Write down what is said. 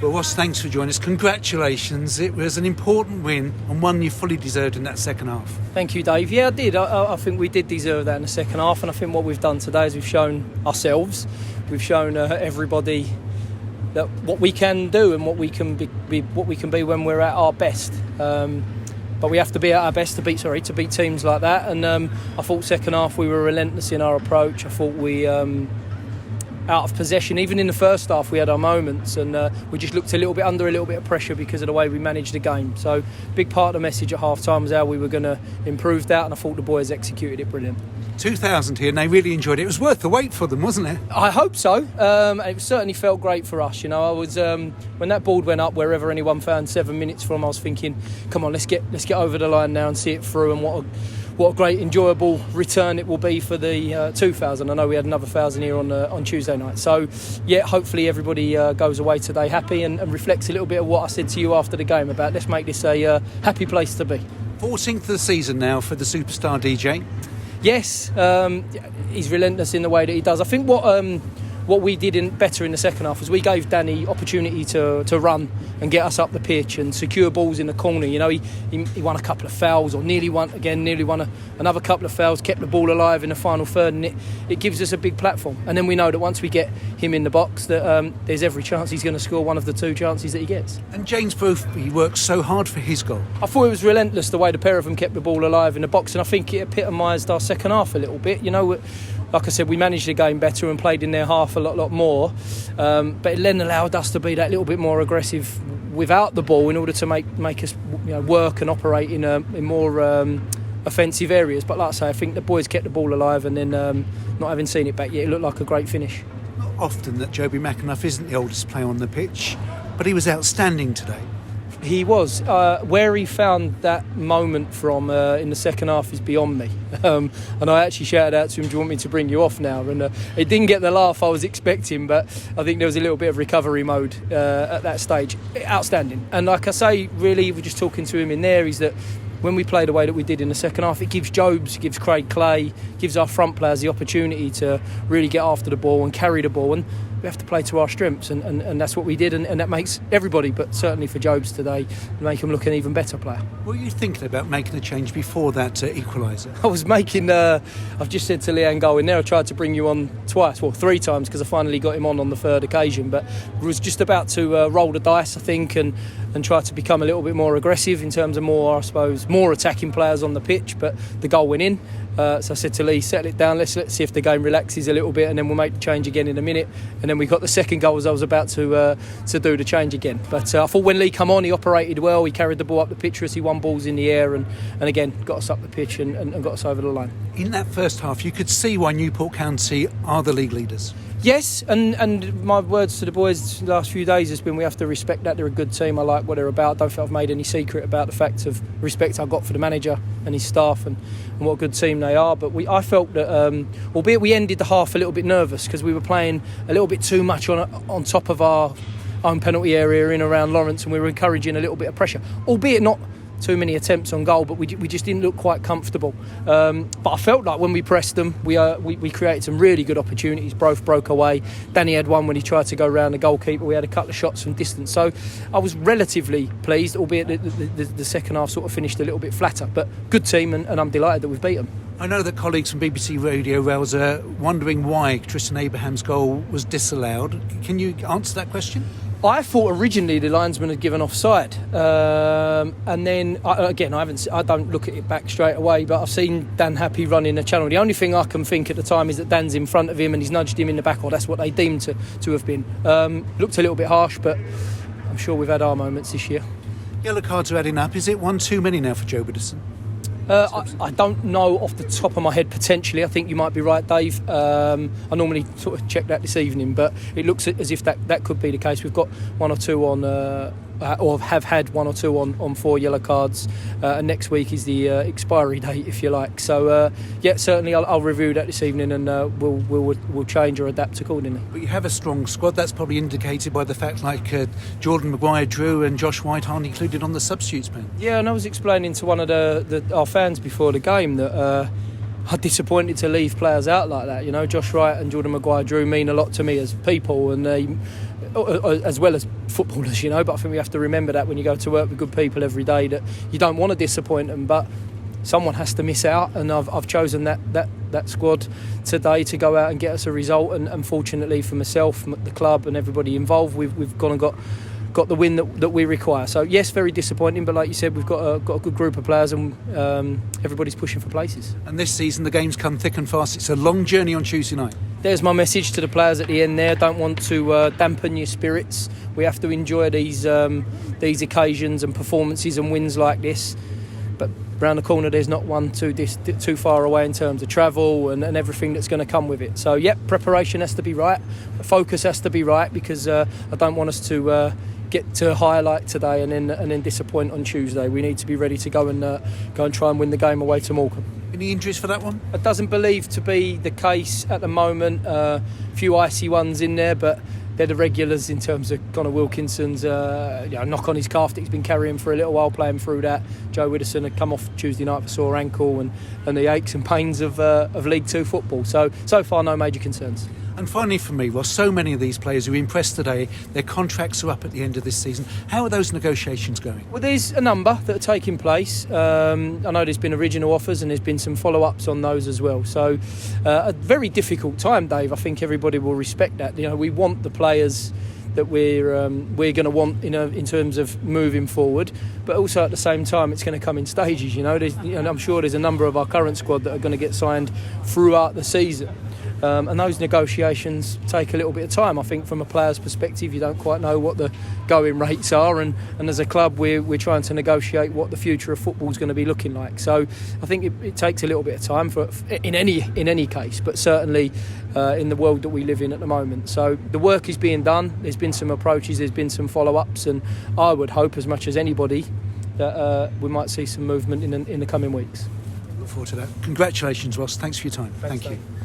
Well, Ross, thanks for joining us. Congratulations. It was an important win and one you fully deserved in that second half. Thank you, Dave. Yeah, I did. I think we did deserve that in the second half, and I think what we've done today is we've shown ourselves, we've shown everybody that what we can do and what we can be when we're at our best. But we have to be at our best to beat teams like that. And I thought second half we were relentless in our approach. I thought we out of possession. Even in the first half we had our moments, and we just looked under a little bit of pressure because of the way we managed the game. So big part of the message at half time was how we were going to improve that, and I thought the boys executed it brilliant. 2,000 here and they really enjoyed it. It was worth the wait for them, wasn't it? I hope so. It certainly felt great for us. I was when that board went up, wherever anyone found 7 minutes from, I was thinking, come on, let's get over the line now and see it through. And what a great, enjoyable return it will be for the 2,000. I know we had another 1,000 here on Tuesday night. So, yeah, hopefully everybody goes away today happy and reflects a little bit of what I said to you after the game about let's make this a happy place to be. 14th of the season now for the superstar DJ. Yes, he's relentless in the way that he does. I think what we did better in the second half was we gave Danny opportunity to run and get us up the pitch and secure balls in the corner. He won a couple of fouls, or nearly won another couple of fouls, kept the ball alive in the final third, and it gives us a big platform. And then we know that once we get him in the box, that there's every chance he's going to score one of the two chances that he gets. And James Booth, he worked so hard for his goal. I thought it was relentless the way the pair of them kept the ball alive in the box, and I think it epitomised our second half a little bit. Like I said, we managed the game better and played in their half a lot more, but it then allowed us to be that little bit more aggressive without the ball in order to make us work and operate in more offensive areas. But like I say, I think the boys kept the ball alive, and then not having seen it back yet, it looked like a great finish. Not often that Joby McAnuff isn't the oldest player on the pitch, but he was outstanding today. He was. Where he found that moment from in the second half is beyond me. And I actually shouted out to him, do you want me to bring you off now? And it didn't get the laugh I was expecting, but I think there was a little bit of recovery mode at that stage. Outstanding. And like I say, really, we're just talking to him in there, is that when we play the way that we did in the second half, it gives Jobs, gives Craig Clay, gives our front players the opportunity to really get after the ball and carry the ball. And we have to play to our strengths, and that's what we did, and that makes everybody, but certainly for Jobs today, make him look an even better player. What were you thinking about making a change before that equaliser? I was making, I've just said to Leanne going there, I tried to bring you on three times, because I finally got him on the third occasion, but was just about to roll the dice, I think, and try to become a little bit more aggressive in terms of more attacking players on the pitch, but the goal went in. So I said to Lee, settle it down, let's see if the game relaxes a little bit, and then we'll make the change again in a minute. And then we got the second goal as I was about to do the change again. But I thought when Lee come on, he operated well, he carried the ball up the pitch as he won balls in the air, and again got us up the pitch and got us over the line. In that first half, you could see why Newport County are the league leaders. Yes, and my words to the boys the last few days has been we have to respect that. They're a good team. I like what they're about. I don't think I've made any secret about the fact of respect I got for the manager and his staff and what a good team they are. But I felt that, albeit we ended the half a little bit nervous because we were playing a little bit too much on top of our own penalty area in around Lawrence, and we were encouraging a little bit of pressure, albeit not too many attempts on goal, but we just didn't look quite comfortable. But I felt like when we pressed them, we created some really good opportunities. Both broke away. Danny had one when he tried to go round the goalkeeper. We had a couple of shots from distance. So I was relatively pleased, albeit the second half sort of finished a little bit flatter. But good team, and I'm delighted that we've beat them. I know that colleagues from BBC Radio Rails are wondering why Tristan Abraham's goal was disallowed. Can you answer that question? I thought originally the linesman had given offside, and then I don't look at it back straight away, but I've seen Dan Happy running the channel. The only thing I can think at the time is that Dan's in front of him and he's nudged him in the back, or that's what they deemed to have been. Looked a little bit harsh, but I'm sure we've had our moments this year. Yellow cards are adding up. Is it one too many now for Joe Biddison? I don't know off the top of my head. Potentially, I think you might be right, Dave. I normally sort of check that this evening, but it looks as if that could be the case. We've got one or two on, or have had one or two on 4 yellow cards, and next week is the expiry date, if you like. So certainly I'll review that this evening, and we'll change or adapt accordingly. But you have a strong squad. That's probably indicated by the fact Jordan Maguire, Drew and Josh White aren't included on the substitutes, man. Yeah, and I was explaining to one of our fans before the game that I'm disappointed to leave players out like that. You know, Josh Wright and Jordan Maguire-Drew mean a lot to me as people, and as well as footballers. You know, but I think we have to remember that when you go to work with good people every day, that you don't want to disappoint them, but someone has to miss out, and I've chosen that squad today to go out and get us a result. And fortunately for myself, the club, and everybody involved, we've gone and got the win that we require. So yes, very disappointing, but like you said, we've got a good group of players, and everybody's pushing for places. And this season the games come thick and fast. It's a long journey on Tuesday night. There's my message to the players at the end there. Don't want to dampen your spirits. We have to enjoy these occasions and performances and wins like this. But round the corner, there's not one too far away in terms of travel and everything that's going to come with it. So, preparation has to be right, focus has to be right, because I don't want us to get to highlight today and then disappoint on Tuesday. We need to be ready to go and try and win the game away to Morecambe. Any injuries for that one? It doesn't believe to be the case at the moment. A few icy ones in there, but they're the regulars in terms of Connor Wilkinson's knock on his calf that he's been carrying for a little while, playing through that. Joe Widdowson had come off Tuesday night for sore ankle, and the aches and pains of League Two football. So far, no major concerns. And finally for me, so many of these players who impressed today, their contracts are up at the end of this season. How are those negotiations going? Well, there's a number that are taking place. I know there's been original offers and there's been some follow-ups on those as well. So a very difficult time, Dave. I think everybody will respect that. You know, we want the players that we're going to want in terms of moving forward, but also at the same time it's going to come in stages. And I'm sure there's a number of our current squad that are going to get signed throughout the season. And those negotiations take a little bit of time. I think from a player's perspective, you don't quite know what the going rates are, and as a club we're trying to negotiate what the future of football is going to be looking like. So I think it takes a little bit of time in any case, but certainly in the world that we live in at the moment. So the work is being done. There's been some approaches, there's been some follow-ups, and I would hope as much as anybody that we might see some movement in the coming weeks. Look forward to that. Congratulations, Ross. Thanks for your time. Thanks, Thank you. Dave.